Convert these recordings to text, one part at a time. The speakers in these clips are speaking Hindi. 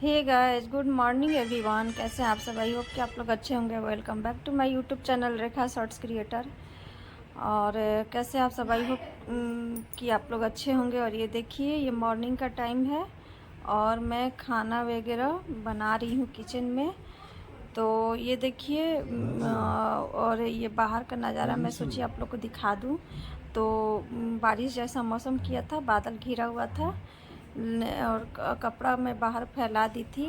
हे गाइस, गुड मॉर्निंग एवरीवन। कैसे हैं आप सब? आई होप कि आप लोग अच्छे होंगे। Welcome back to my YouTube channel Rekha shorts creator. और कैसे आप सब? आई होप कि आप लोग अच्छे होंगे। और ये देखिए, ये मॉर्निंग का टाइम है और मैं खाना वगैरह बना रही हूँ किचन में। तो ये देखिए, और ये बाहर का नज़ारा मैं सोची आप लोग को दिखा दूँ। तो बारिश जैसा मौसम किया था, बादल घिरा हुआ था और कपड़ा मैं बाहर फैला दी थी।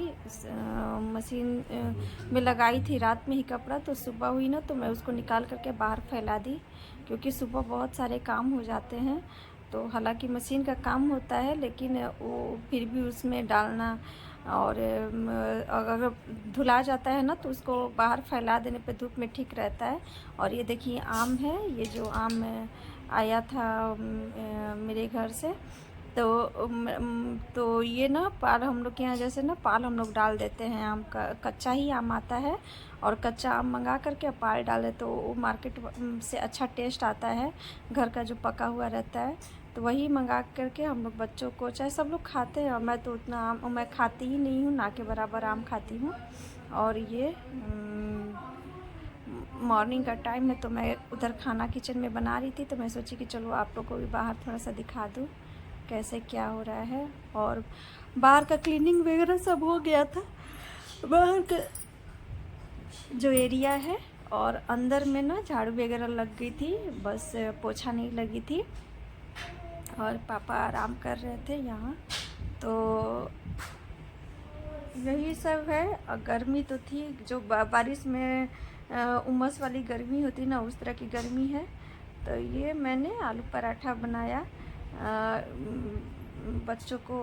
मशीन में लगाई थी रात में ही कपड़ा, तो सुबह हुई ना तो मैं उसको निकाल करके बाहर फैला दी, क्योंकि सुबह बहुत सारे काम हो जाते हैं। तो हालांकि मशीन का काम होता है, लेकिन वो फिर भी उसमें डालना और अगर धुला जाता है ना तो उसको बाहर फैला देने पे धूप में ठीक रहता है। और ये देखिए आम है, ये जो आम आया था मेरे घर से। तो ये ना पाल हम लोग के यहाँ जैसे ना पाल हम लोग डाल देते हैं आम का। कच्चा ही आम आता है और कच्चा आम मंगा करके पाल डाले तो वो मार्केट से अच्छा टेस्ट आता है। घर का जो पका हुआ रहता है तो वही मंगा करके हम लोग बच्चों को, चाहे सब लोग खाते हैं। और मैं तो उतना आम मैं खाती ही नहीं हूँ, ना के बराबर आम खाती हूँ। और ये मॉर्निंग का टाइम है तो मैं उधर खाना किचन में बना रही थी, तो मैं सोची कि चलो आप लोग को भी बाहर थोड़ा सा दिखा दूँ कैसे क्या हो रहा है। और बाहर का क्लीनिंग वगैरह सब हो गया था, बाहर का जो एरिया है। और अंदर में ना झाड़ू वगैरह लग गई थी, बस पोछा नहीं लगी थी। और पापा आराम कर रहे थे यहाँ। तो यही सब है। गर्मी तो थी, जो बारिश में उमस वाली गर्मी होती ना, उस तरह की गर्मी है। तो ये मैंने आलू पराठा बनाया बच्चों को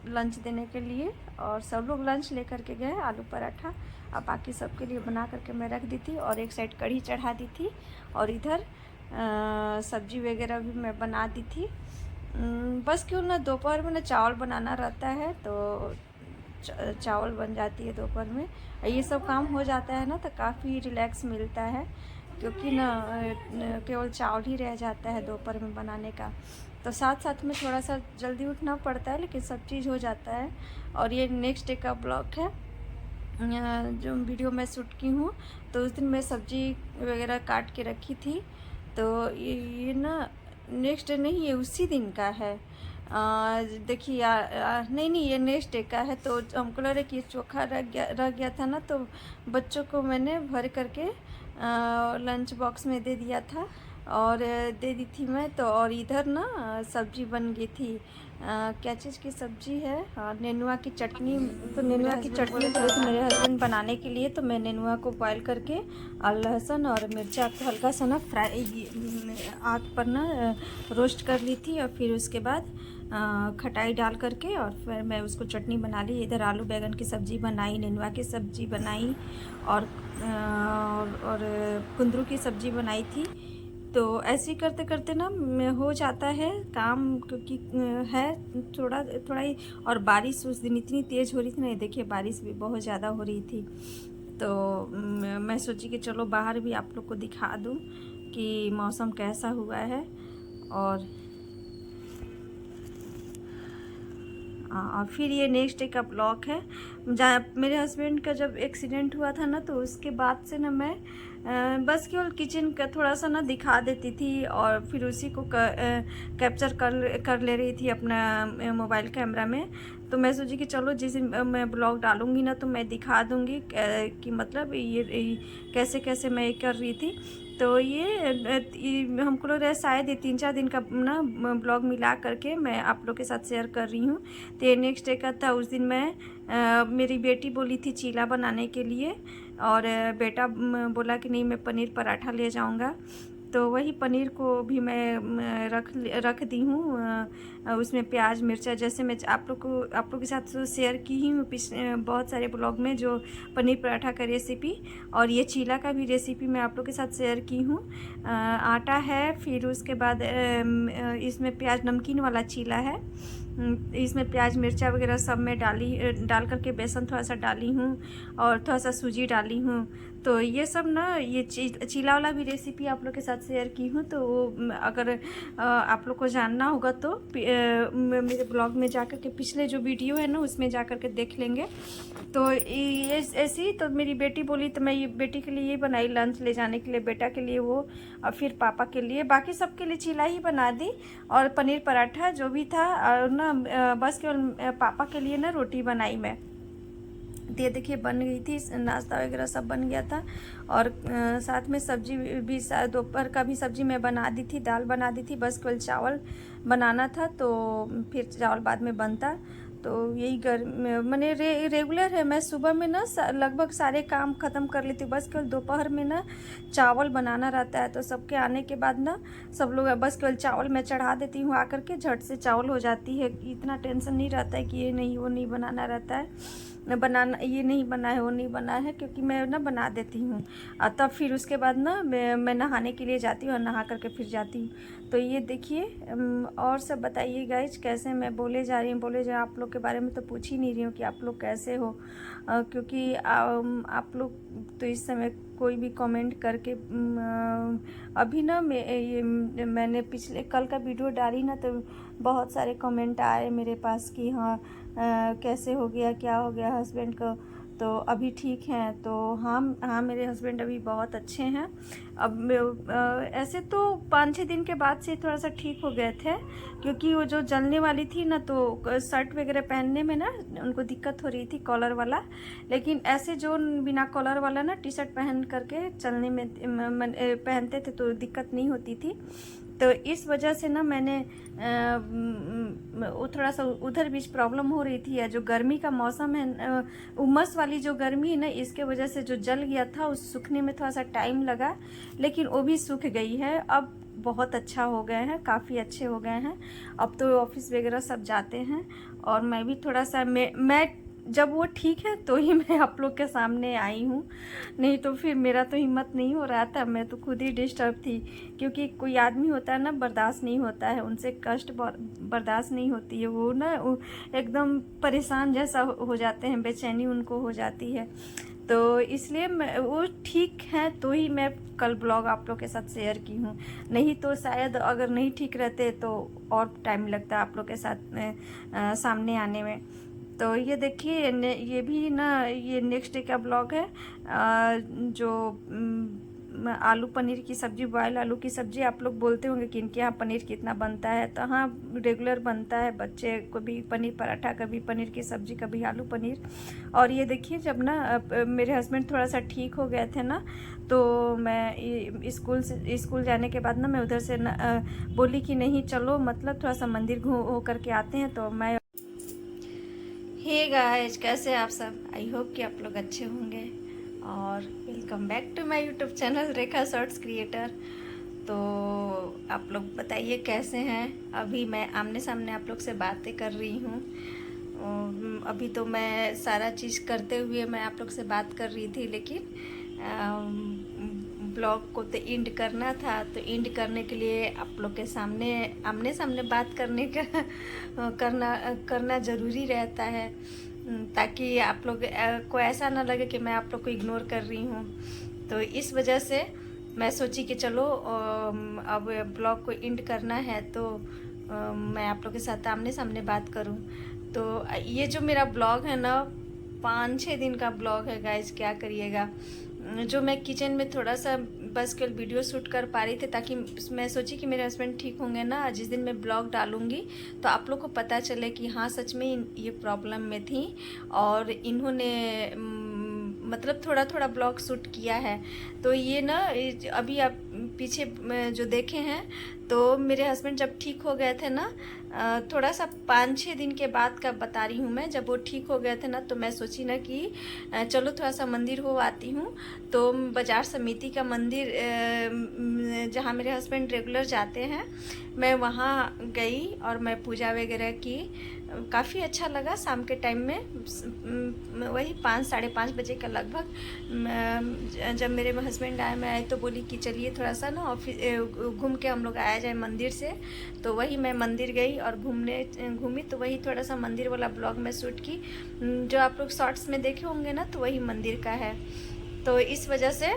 लंच देने के लिए। और सब लोग लंच लेकर के गए आलू पराठा। अब बाकी सबके लिए बना करके मैं रख दी थी और एक साइड कढ़ी चढ़ा दी थी। और इधर सब्जी वगैरह भी मैं बना दी थी। बस क्यों ना दोपहर में ना चावल बनाना रहता है, तो चावल बन जाती है दोपहर में। ये सब काम हो जाता है ना तो काफ़ी रिलैक्स मिलता है, क्योंकि ना केवल चावल ही रह जाता है दोपहर में बनाने का। तो साथ साथ में थोड़ा सा जल्दी उठना पड़ता है, लेकिन सब चीज़ हो जाता है। और ये नेक्स्ट डे का ब्लॉग है जो वीडियो मैं शूट की हूँ। तो उस दिन मैं सब्जी वगैरह काट के रखी थी। तो ये ना नेक्स्ट डे नहीं, ये उसी दिन का है। देखिए नहीं, ये नेक्स्ट डे का है। तो हमको लग रहा है कि चोखा रह गया था ना, तो बच्चों को मैंने भर करके लंच बॉक्स में दे दिया था और दे दी थी मैं। तो और इधर ना सब्जी बन गई थी। क्या चीज़ की सब्जी है? नेनुआ की चटनी। तो नेनुआ की चटनी बोले थे मेरे हस्बैंड बनाने के लिए, तो मैं नेनुआ को बॉयल करके लहसुन और मिर्चा को हल्का सा ना फ्राई आग पर ना रोस्ट कर ली थी। और फिर उसके बाद खटाई डाल करके और फिर मैं उसको चटनी बना ली। इधर आलू बैंगन की सब्ज़ी बनाई, नेनुआ की सब्ज़ी बनाई और कुंदरू की सब्ज़ी बनाई थी। तो ऐसे ही करते करते ना हो जाता है काम, क्योंकि है थोड़ा थोड़ा ही। और बारिश उस दिन इतनी तेज़ हो रही थी ना, ये देखिए बारिश भी बहुत ज़्यादा हो रही थी। तो मैं सोची कि चलो बाहर भी आप लोग को दिखा दूँ कि मौसम कैसा हुआ है। और और फिर ये नेक्स्ट डे का ब्लॉग है। जहाँ मेरे हस्बैंड का जब एक्सीडेंट हुआ था ना, तो उसके बाद से ना मैं बस केवल किचन का थोड़ा सा ना दिखा देती थी और फिर उसी को कैप्चर कर ले रही थी अपना मोबाइल कैमरा में। तो मैं सोची कि चलो जिस दिन मैं ब्लॉग डालूँगी ना तो मैं दिखा दूँगी कि मतलब ये कैसे कैसे मैं कर रही थी। तो ये हमको लग रहा है शायद ये 3-4 दिन का ना ब्लॉग मिला करके मैं आप लोग के साथ शेयर कर रही हूँ। तो ये नेक्स्ट डे का था। उस दिन मैं मेरी बेटी बोली थी चीला बनाने के लिए और बेटा बोला कि नहीं मैं पनीर पराठा ले जाऊँगा। तो वही पनीर को भी मैं रख दी हूँ। उसमें प्याज मिर्चा, जैसे मैं आप लोग के साथ शेयर की ही हूँ बहुत सारे ब्लॉग में, जो पनीर पराठा का रेसिपी। और ये चीला का भी रेसिपी मैं आप लोग के साथ शेयर की हूँ। आटा है, फिर उसके बाद इसमें प्याज नमकीन वाला चीला है। इसमें प्याज मिर्चा वगैरह सब मैं डाल करके बेसन थोड़ा सा डाली हूँ और थोड़ा सा सूजी डाली हूँ। तो ये सब ना, ये चीला वाला भी रेसिपी आप लोग के साथ शेयर की हूँ। तो अगर आप लोग को जानना होगा तो मेरे ब्लॉग में जाकर के पिछले जो वीडियो है ना उसमें जाकर के देख लेंगे। तो ये ऐसी, तो मेरी बेटी बोली तो मैं ये बेटी के लिए ये बनाई लंच ले जाने के लिए, बेटा के लिए वो और फिर पापा के लिए, बाकी सबके लिए चीला ही बना दी और पनीर पराठा जो भी था। और ना बस केवल पापा के लिए ना रोटी बनाई मैं। ये देखिए बन गई थी, नाश्ता वगैरह सब बन गया था। और साथ में सब्जी भी, दोपहर का भी सब्जी मैं बना दी थी, दाल बना दी थी, बस केवल चावल बनाना था। तो फिर चावल बाद में बनता। तो यही मैंने रेगुलर है, मैं सुबह में ना लगभग सारे काम ख़त्म कर लेती हूँ, बस केवल दोपहर में ना चावल बनाना रहता है। तो सबके आने के बाद ना सब लोग बस केवल चावल मैं चढ़ा देती हूँ, आकर के झट से चावल हो जाती है। इतना टेंशन नहीं रहता है कि ये नहीं वो नहीं बनाना रहता है, बनाना ये नहीं बना है वो नहीं बना है, क्योंकि मैं ना बना देती हूँ। तब फिर उसके बाद ना मैं नहाने के लिए जाती हूँ और नहा करके फिर जाती हूँ। तो ये देखिए, और सब बताइए गाइज कैसे मैं बोले जा रही हूँ। आप लोग के बारे में तो पूछ ही नहीं रही हूँ कि आप लोग कैसे हो, क्योंकि आप लोग तो इस समय कोई भी कमेंट करके अभी ना मैंने पिछले कल का वीडियो डाली ना, तो बहुत सारे कमेंट आए मेरे पास कि हाँ कैसे हो गया, क्या हो गया हस्बैंड को, तो अभी ठीक हैं। तो हाँ मेरे हस्बैंड अभी बहुत अच्छे हैं। अब ऐसे तो 5-6 दिन के बाद से थोड़ा सा ठीक हो गए थे, क्योंकि वो जो जलने वाली थी ना, तो शर्ट वगैरह पहनने में ना उनको दिक्कत हो रही थी कॉलर वाला। लेकिन ऐसे जो बिना कॉलर वाला ना टी शर्ट पहन करके चलने में पहनते थे तो दिक्कत नहीं होती थी। तो इस वजह से ना मैंने वो थोड़ा सा उधर बीच प्रॉब्लम हो रही थी। या जो गर्मी का मौसम है, उमस वाली जो गर्मी है ना, इसके वजह से जो जल गया था उस सूखने में थोड़ा सा टाइम लगा, लेकिन वो भी सूख गई है। अब बहुत अच्छा हो गए हैं, काफ़ी अच्छे हो गए हैं। अब तो ऑफिस वगैरह सब जाते हैं। और मैं भी थोड़ा सा मैं जब वो ठीक है तो ही मैं आप लोग के सामने आई हूँ, नहीं तो फिर मेरा तो हिम्मत नहीं हो रहा था, मैं तो खुद ही डिस्टर्ब थी। क्योंकि कोई आदमी होता है ना, बर्दाश्त नहीं होता है, उनसे कष्ट बर्दाश्त नहीं होती है, वो ना एकदम परेशान जैसा हो जाते हैं, बेचैनी उनको हो जाती है। तो इसलिए वो ठीक है तो ही मैं कल ब्लॉग आप लोग के साथ शेयर की हूँ, नहीं तो शायद अगर नहीं ठीक रहते तो और टाइम लगता आप लोग के साथ सामने आने में। तो ये देखिए, ये भी ना ये नेक्स्ट डे का ब्लॉग है। जो आलू पनीर की सब्ज़ी, बॉयल आलू की सब्ज़ी, आप लोग बोलते होंगे कि इनके यहाँ पनीर कितना बनता है। तो हाँ रेगुलर बनता है, बच्चे को भी पनीर पराठा, कभी पनीर की सब्ज़ी, कभी आलू पनीर। और ये देखिए, जब ना मेरे हस्बैंड थोड़ा सा ठीक हो गए थे ना, तो मैं स्कूल जाने के बाद ना मैं उधर से बोली कि नहीं चलो, मतलब थोड़ा सा मंदिर घूम करके आते हैं। तो मैं हे गाइस, कैसे आप सब, आई होप कि आप लोग अच्छे होंगे। और welcome back to my YouTube channel Rekha shorts creator. तो आप लोग बताइए कैसे हैं। अभी मैं आमने सामने आप लोग से बातें कर रही हूँ। अभी तो मैं सारा चीज़ करते हुए मैं आप लोग से बात कर रही थी, लेकिन ब्लॉग को तो एंड करना था। तो एंड करने के लिए आप लोग के सामने आमने सामने बात करना ज़रूरी रहता है, ताकि आप लोग को ऐसा ना लगे कि मैं आप लोग को इग्नोर कर रही हूँ। तो इस वजह से मैं सोची कि चलो अब ब्लॉग को एंड करना है, तो मैं आप लोग के साथ आमने सामने बात करूँ। तो ये जो मेरा ब्लॉग है ना, 5-6 दिन का ब्लॉग है गाइस, क्या करिएगा। जो मैं किचन में थोड़ा सा बस कल वीडियो शूट कर पा रही थी, ताकि मैं सोची कि मेरे हस्बैंड ठीक होंगे ना, जिस दिन मैं ब्लॉग डालूंगी तो आप लोग को पता चले कि हाँ सच में ये प्रॉब्लम में थी। और इन्होंने मतलब थोड़ा थोड़ा ब्लॉग शूट किया है। तो ये ना अभी आप पीछे जो देखे हैं, तो मेरे हस्बैंड जब ठीक हो गए थे ना, थोड़ा सा 5-6 दिन के बाद का बता रही हूँ मैं, जब वो ठीक हो गए थे ना, तो मैं सोची ना कि चलो थोड़ा सा मंदिर हो आती हूँ। तो बाजार समिति का मंदिर जहाँ मेरे हस्बैंड रेगुलर जाते हैं, मैं वहाँ गई और मैं पूजा वगैरह की। काफ़ी अच्छा लगा। शाम के टाइम में वही 5 साढ़े 5 बजे का लगभग जब मेरे हस्बैंड आए, मैं आई तो बोली कि चलिए थोड़ा सा ना ऑफिस घूम के हम लोग आया जाए मंदिर से। तो वही मैं मंदिर गई और घूमी, तो वही थोड़ा सा मंदिर वाला ब्लॉग मैं शूट की। जो आप लोग शॉर्ट्स में देखे होंगे ना, तो वही मंदिर का है। तो इस वजह से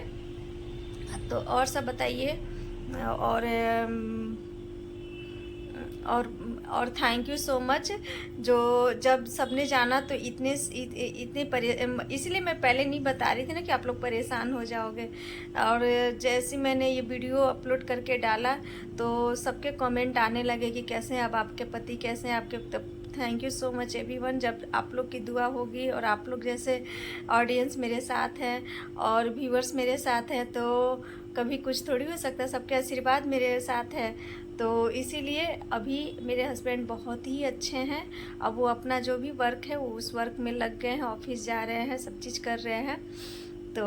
तो और सब बताइए। और और और थैंक यू सो मच। जो जब सबने जाना तो इसलिए मैं पहले नहीं बता रही थी ना कि आप लोग परेशान हो जाओगे। और जैसे मैंने ये वीडियो अपलोड करके डाला तो सबके कमेंट आने लगे कि कैसे हैं अब आपके पति, कैसे हैं आपके। तब thank you so much everyone. जब आप लोग की दुआ होगी और आप लोग जैसे ऑडियंस मेरे साथ हैं और व्यूअर्स मेरे साथ हैं, तो कभी कुछ थोड़ी हो सकता, सबके आशीर्वाद मेरे साथ है। तो इसीलिए अभी मेरे हस्बैंड बहुत ही अच्छे हैं। अब वो अपना जो भी वर्क है वो उस वर्क में लग गए हैं, ऑफिस जा रहे हैं, सब चीज़ कर रहे हैं। तो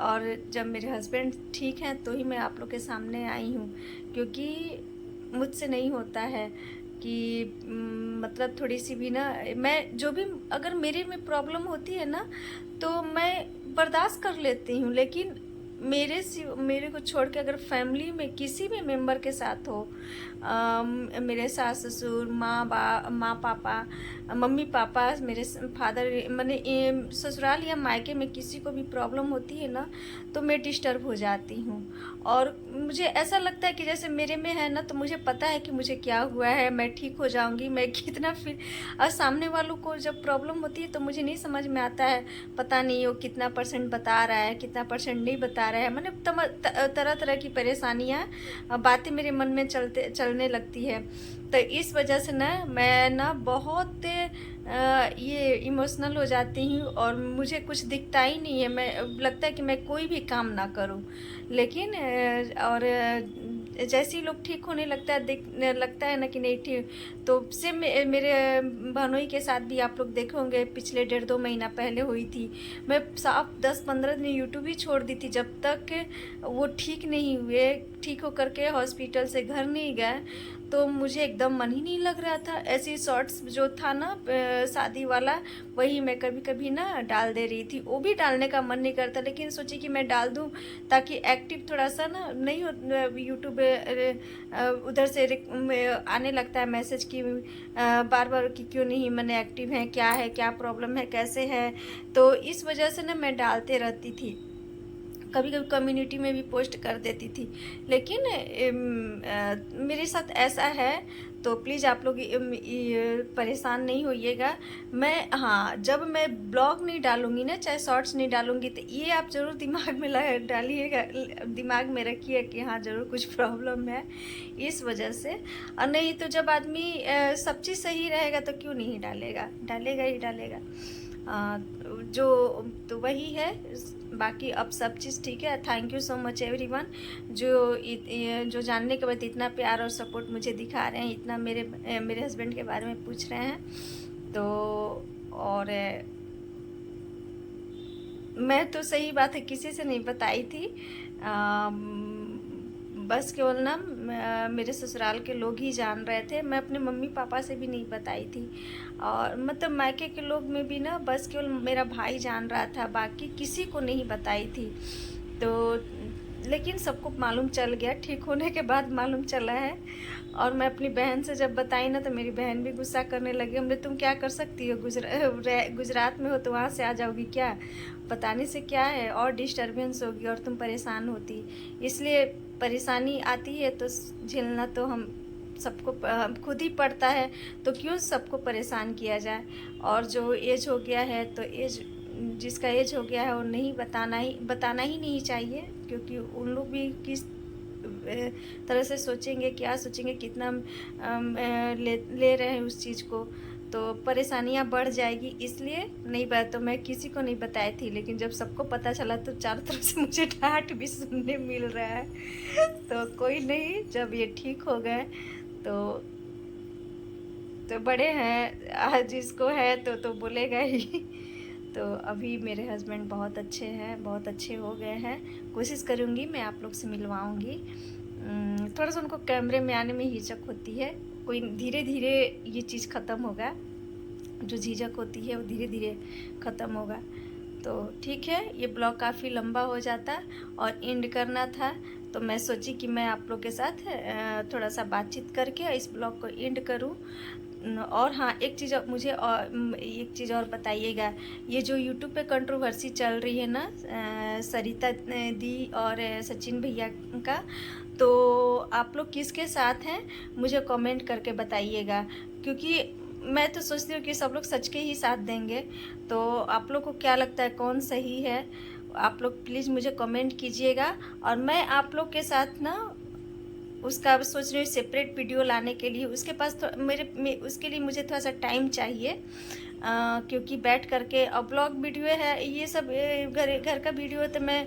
और जब मेरे हस्बैंड ठीक हैं तो ही मैं आप लोग के सामने आई हूँ, क्योंकि मुझसे नहीं होता है कि मतलब थोड़ी सी भी ना, मैं जो भी अगर मेरे में प्रॉब्लम होती है ना तो मैं बर्दाश्त कर लेती हूँ, लेकिन मेरे को छोड़ के अगर फैमिली में किसी भी मेंबर के साथ हो, मेरे सास ससुर, माँ पापा, मम्मी पापा, मेरे फादर, मैंने ससुराल या मायके में किसी को भी प्रॉब्लम होती है ना तो मैं डिस्टर्ब हो जाती हूँ। और मुझे ऐसा लगता है कि जैसे मेरे में है ना, तो मुझे पता है कि मुझे क्या हुआ है, मैं ठीक हो जाऊँगी, मैं कितना फिर। और सामने वालों को जब प्रॉब्लम होती है तो मुझे नहीं समझ में आता है, पता नहीं वो कितना परसेंट बता रहा है, कितना परसेंट नहीं बता रहा है। मैंने तरह तरह की परेशानियाँ, बातें मेरे मन में चलने लगती है। तो इस वजह से ना मैं ना बहुत ये इमोशनल हो जाती हूँ और मुझे कुछ दिखता ही नहीं है। मैं लगता है कि मैं कोई भी काम ना करूँ, लेकिन और जैसे ही लोग ठीक होने लगता है ना कि नहीं ठीक, तो से मेरे बहनोई के साथ भी आप लोग देखे होंगे, पिछले 1.5-2 महीना पहले हुई थी। मैं साफ 10-15 दिन यूट्यूब ही छोड़ दी थी जब तक वो ठीक नहीं हुए। ठीक होकर के हॉस्पिटल से घर नहीं गए तो मुझे एकदम मन ही नहीं लग रहा था। ऐसी शॉर्ट्स जो था ना शादी वाला, वही मैं कभी कभी ना डाल दे रही थी। वो भी डालने का मन नहीं करता, लेकिन सोची कि मैं डाल दूं ताकि एक्टिव थोड़ा सा ना नहीं हो। यूट्यूब उधर से आने लगता है मैसेज कि बार बार कि क्यों नहीं मैंने एक्टिव है, क्या प्रॉब्लम है, कैसे है। तो इस वजह से ना मैं डालते रहती थी, कभी कभी कम्युनिटी में भी पोस्ट कर देती थी। लेकिन मेरे साथ ऐसा है तो प्लीज़ आप लोग परेशान नहीं होइएगा। हाँ, जब मैं ब्लॉग नहीं डालूँगी ना, चाहे शॉर्ट्स नहीं डालूँगी, तो ये आप ज़रूर दिमाग में डालिएगा, दिमाग में रखिए कि हाँ ज़रूर कुछ प्रॉब्लम है इस वजह से। और नहीं तो जब आदमी सब चीज़ सही रहेगा तो क्यों नहीं डालेगा, डालेगा ही डालेगा। जो तो वही है। बाकी अब सब चीज़ ठीक है। Thank you so much everyone जो जानने के बाद इतना प्यार और सपोर्ट मुझे दिखा रहे हैं, इतना मेरे हस्बैंड के बारे में पूछ रहे हैं। तो और मैं तो सही बात है किसी से नहीं बताई थी, बस केवल ना मेरे ससुराल के लोग ही जान रहे थे। मैं अपने मम्मी पापा से भी नहीं बताई थी, और मतलब मायके के लोग में भी ना बस केवल मेरा भाई जान रहा था, बाकी किसी को नहीं बताई थी। तो लेकिन सबको मालूम चल गया, ठीक होने के बाद मालूम चला है। और मैं अपनी बहन से जब बताई ना तो मेरी बहन भी गुस्सा करने लगी। हमने तुम क्या कर सकती हो, गुजरात में हो तो वहाँ से आ जाओगी क्या, बताने से क्या है, और डिस्टर्बेंस होगी और तुम परेशान होती। इसलिए परेशानी आती है तो झेलना तो हम सबको खुद ही पड़ता है, तो क्यों सबको परेशान किया जाए। और जो एज हो गया है तो जिसका एज हो गया है वो नहीं बताना ही नहीं चाहिए, क्योंकि उन लोग भी किस तरह से सोचेंगे, क्या सोचेंगे, कितना ले रहे हैं उस चीज़ को, तो परेशानियां बढ़ जाएगी। इसलिए नहीं बात तो मैं किसी को नहीं बताई थी, लेकिन जब सबको पता चला तो चारों तरफ से मुझे डांट भी सुनने मिल रहा है। तो कोई नहीं, जब ये ठीक हो गए तो बड़े हैं, जिसको है तो बोलेगा ही। तो अभी मेरे हस्बैंड बहुत अच्छे हैं, बहुत अच्छे हो गए हैं। कोशिश करूँगी मैं आप लोग से मिलवाऊँगी। थोड़ा सा उनको कैमरे में आने में हिचक होती है, कोई धीरे धीरे ये चीज़ ख़त्म होगा, जो झिझक होती है वो धीरे धीरे ख़त्म होगा। तो ठीक है, ये ब्लॉग काफ़ी लंबा हो जाता और एंड करना था, तो मैं सोची कि मैं आप लोग के साथ थोड़ा सा बातचीत करके इस ब्लॉग को एंड करूं। और हाँ, एक चीज़ और बताइएगा, ये जो यूट्यूब पे कंट्रोवर्सी चल रही है ना सरिता दी और सचिन भैया का, तो आप लोग किसके साथ हैं मुझे कमेंट करके बताइएगा, क्योंकि मैं तो सोचती हूँ कि सब लोग सच के ही साथ देंगे। तो आप लोग को क्या लगता है कौन सही है, आप लोग प्लीज़ मुझे कमेंट कीजिएगा। और मैं आप लोग के साथ ना उसका सोच रही हूँ सेपरेट वीडियो लाने के लिए, उसके पास उसके लिए मुझे थोड़ा सा टाइम चाहिए, क्योंकि बैठ करके अब ब्लॉग वीडियो है ये सब, घर का वीडियो है तो मैं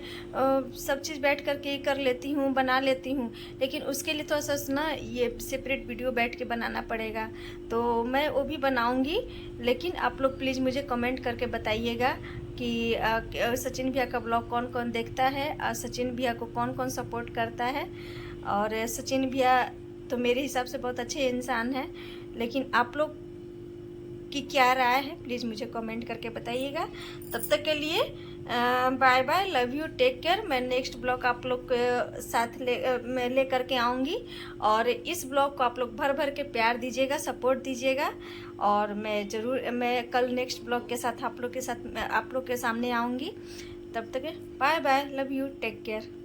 सब चीज़ बैठ करके कर लेती हूँ, बना लेती हूँ, लेकिन उसके लिए थोड़ा सा ना ये सेपरेट वीडियो बैठ के बनाना पड़ेगा। तो मैं वो भी बनाऊँगी, लेकिन आप लोग प्लीज़ मुझे कमेंट करके बताइएगा कि सचिन भैया का ब्लॉग कौन कौन देखता है और सचिन भैया को कौन कौन सपोर्ट करता है। और सचिन भैया तो मेरे हिसाब से बहुत अच्छे इंसान हैं, लेकिन आप लोग की क्या राय है प्लीज़ मुझे कमेंट करके बताइएगा। तब तक के लिए bye bye, love you, take care. मैं नेक्स्ट ब्लॉग आप लोग के साथ मैं ले करके आऊँगी, और इस ब्लॉग को आप लोग भर भर के प्यार दीजिएगा, सपोर्ट दीजिएगा। और मैं कल नेक्स्ट ब्लॉग के साथ आप लोग के सामने आऊँगी। तब तक bye bye, love you, take care.